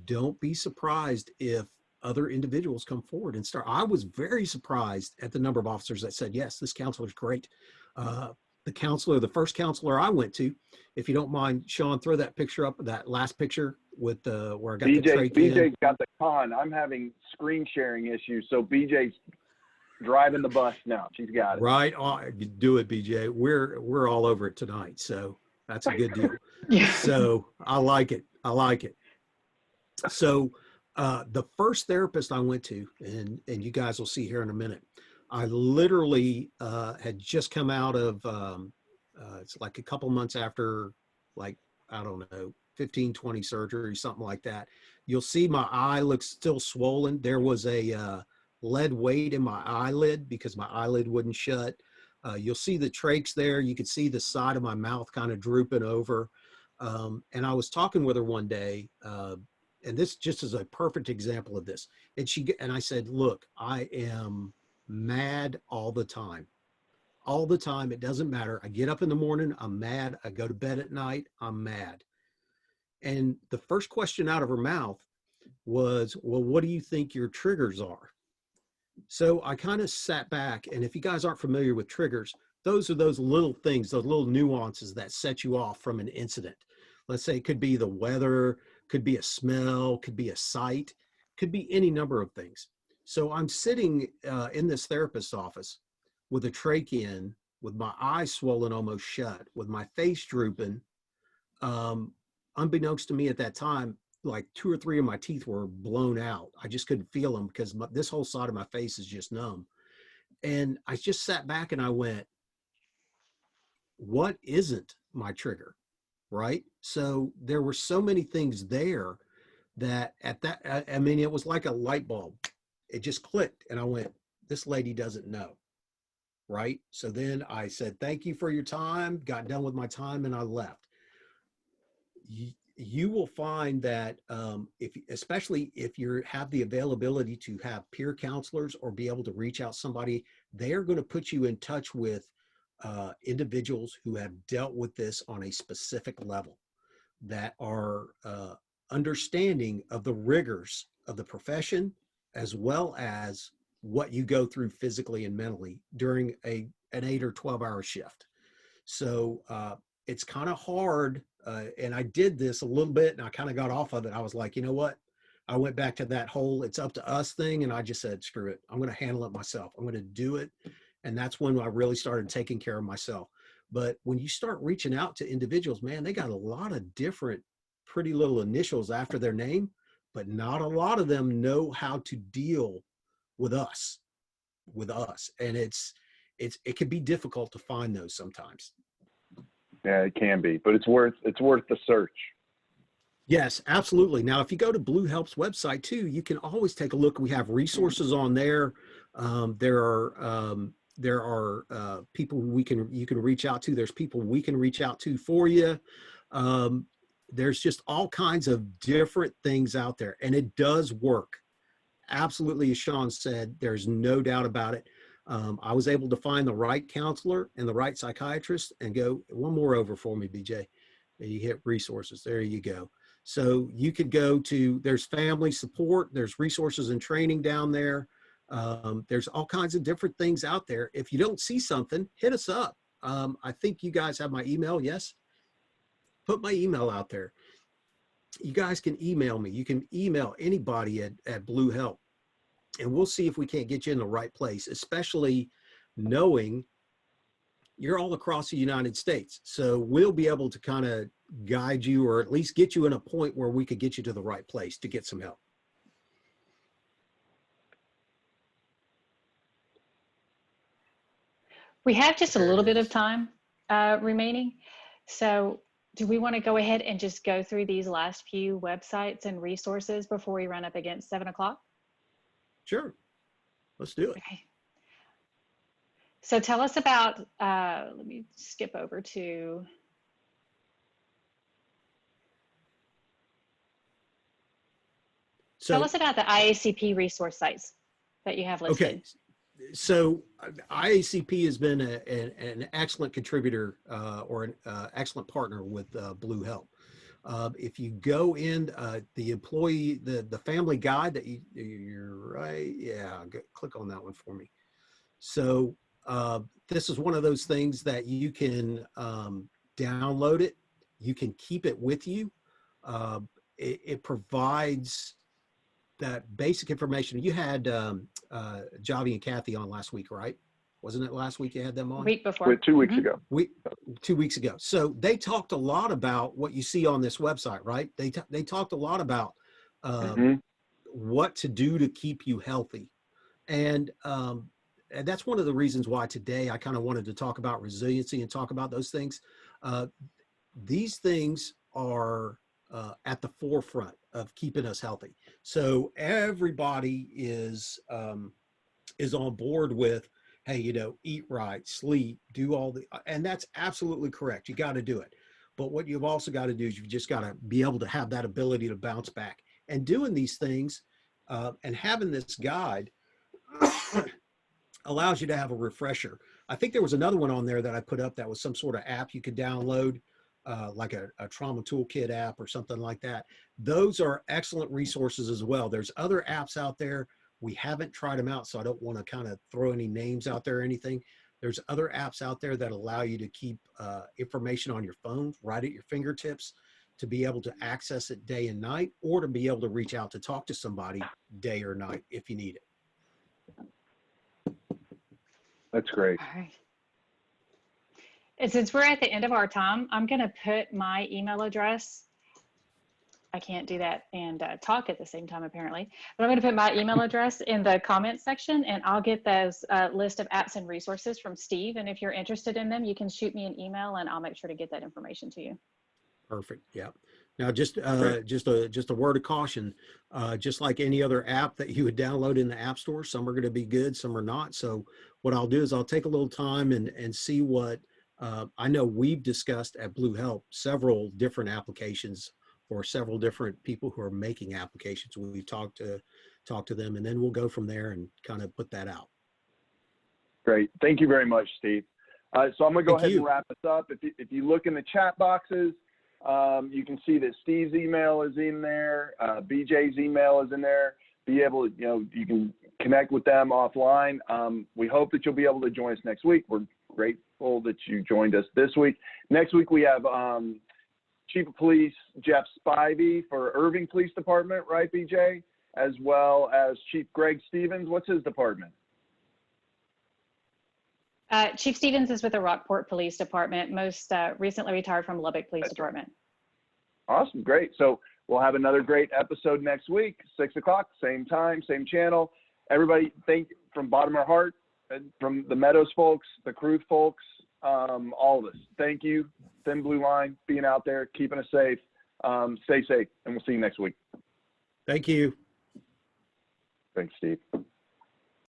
don't be surprised if other individuals come forward and start. I was very surprised at the number of officers that said, yes, this counselor is great. The first counselor I went to, if you don't mind, Sean, throw that picture up, that last picture with where I got the trach in. BJ's got the con. I'm having screen sharing issues, so BJ's driving the bus now. She's got it. Right. Do it, BJ. We're all over it tonight, so that's a good deal. So I like it. So the first therapist I went to, and you guys will see here in a minute, I literally had just come out of, it's like a couple months after, like, I don't know, 15, 20 surgery, something like that. You'll see my eye looks still swollen. There was a lead weight in my eyelid because my eyelid wouldn't shut. You'll see the trachs there. You could see the side of my mouth kind of drooping over. And I was talking with her one day, and this just is a perfect example of this. And I said, look, I am mad all the time. All the time. It doesn't matter. I get up in the morning, I'm mad. I go to bed at night, I'm mad. And the first question out of her mouth was, well, what do you think your triggers are? So I kind of sat back, and if you guys aren't familiar with triggers, those are those little things, those little nuances that set you off from an incident. Let's say it could be the weather, could be a smell, could be a sight, could be any number of things. So I'm sitting in this therapist's office with a trach in, with my eyes swollen almost shut, with my face drooping. Unbeknownst to me at that time, like 2 or 3 of my teeth were blown out. I just couldn't feel them because this whole side of my face is just numb. And I just sat back and I went, what isn't my trigger? Right? So there were so many things there that at that, I mean, it was like a light bulb. It just clicked. And I went, this lady doesn't know. Right? So then I said, thank you for your time, got done with my time, and I left. You will find that especially if you have the availability to have peer counselors or be able to reach out somebody, they are going to put you in touch with individuals who have dealt with this on a specific level, that are understanding of the rigors of the profession, as well as what you go through physically and mentally during an 8 or 12-hour shift. So it's kind of hard. And I did this a little bit and I kind of got off of it. I was like, you know what? I went back to that whole it's up to us thing. And I just said, screw it. I'm going to handle it myself. I'm going to do it. And that's when I really started taking care of myself. But when you start reaching out to individuals, man, they got a lot of different pretty little initials after their name, but not a lot of them know how to deal with us. And it can be difficult to find those sometimes. Yeah, it can be, but it's worth the search. Yes, absolutely. Now, if you go to Blue Help's website too, you can always take a look. We have resources on there. There are people you can reach out to. There's people we can reach out to for you. There's just all kinds of different things out there, and it does work. Absolutely, as Sean said, there's no doubt about it. I was able to find the right counselor and the right psychiatrist and go one more over for me, BJ. And you hit resources. There you go. So you could go to, there's family support, there's resources and training down there. There's all kinds of different things out there. If you don't see something, hit us up. I think you guys have my email. Yes. Put my email out there. You guys can email me. You can email anybody at Blue Help. And we'll see if we can't get you in the right place, especially knowing you're all across the United States. So we'll be able to kind of guide you, or at least get you in a point where we could get you to the right place to get some help. We have just a little bit of time remaining. So do we want to go ahead and just go through these last few websites and resources before we run up against 7 o'clock? Sure. Let's do it. Okay. So tell us about, let me skip over to, tell us about the IACP resource sites that you have listed. Okay. So IACP has been an excellent contributor or an excellent partner with Blue Help. If you go in the employee, the family guide that you're right. Yeah. Click on that one for me. So this is one of those things that you can download it. You can keep it with you. It provides that basic information. You had Javi and Kathy on last week, right? Wasn't it last week you had them on? Week before. 2 weeks ago. 2 weeks ago. So they talked a lot about what you see on this website, right? They talked a lot about what to do to keep you healthy. And that's one of the reasons why today I kind of wanted to talk about resiliency and talk about those things. These things are at the forefront of keeping us healthy. So everybody is on board with, hey, eat right, sleep, do all and that's absolutely correct. You got to do it. But what you've also got to do is you've just got to be able to have that ability to bounce back. And doing these things and having this guide allows you to have a refresher. I think there was another one on there that I put up that was some sort of app you could download, like a trauma toolkit app or something like that. Those are excellent resources as well. There's other apps out there. We haven't tried them out, so I don't want to kind of throw any names out there or anything. There's other apps out there that allow you to keep information on your phone right at your fingertips, to be able to access it day and night, or to be able to reach out to talk to somebody day or night if you need it. That's great. All right. And since we're at the end of our time, I'm going to put my email address. I can't do that and talk at the same time, apparently. But I'm going to put my email address in the comments section, and I'll get those list of apps and resources from Steve. And if you're interested in them, you can shoot me an email, and I'll make sure to get that information to you. Perfect. Yeah. Now, just a word of caution. Just like any other app that you would download in the App Store, some are going to be good, some are not. So what I'll do is I'll take a little time and see what I know we've discussed at Blue Help, several different applications for several different people who are making applications. We've talked to them, and then we'll go from there and kind of put that out. Great. Thank you very much, Steve. So I'm going to go ahead and wrap this up. If you look in the chat boxes, you can see that Steve's email is in there. BJ's email is in there. Be able to, you can connect with them offline. We hope that you'll be able to join us next week. We're grateful that you joined us this week. Next week, we have Chief of Police Jeff Spivey for Irving Police Department, right, BJ? As well as Chief Greg Stevens. What's his department? Chief Stevens is with the Rockport Police Department, most recently retired from Lubbock Police Department. Awesome, great. So we'll have another great episode next week, 6 o'clock, same time, same channel. Everybody, thank from bottom of our heart, from the Meadows folks, the Caruth folks, all of us. Thank you, Thin Blue Line, being out there, keeping us safe. Stay safe, and we'll see you next week. Thank you. Thanks, Steve.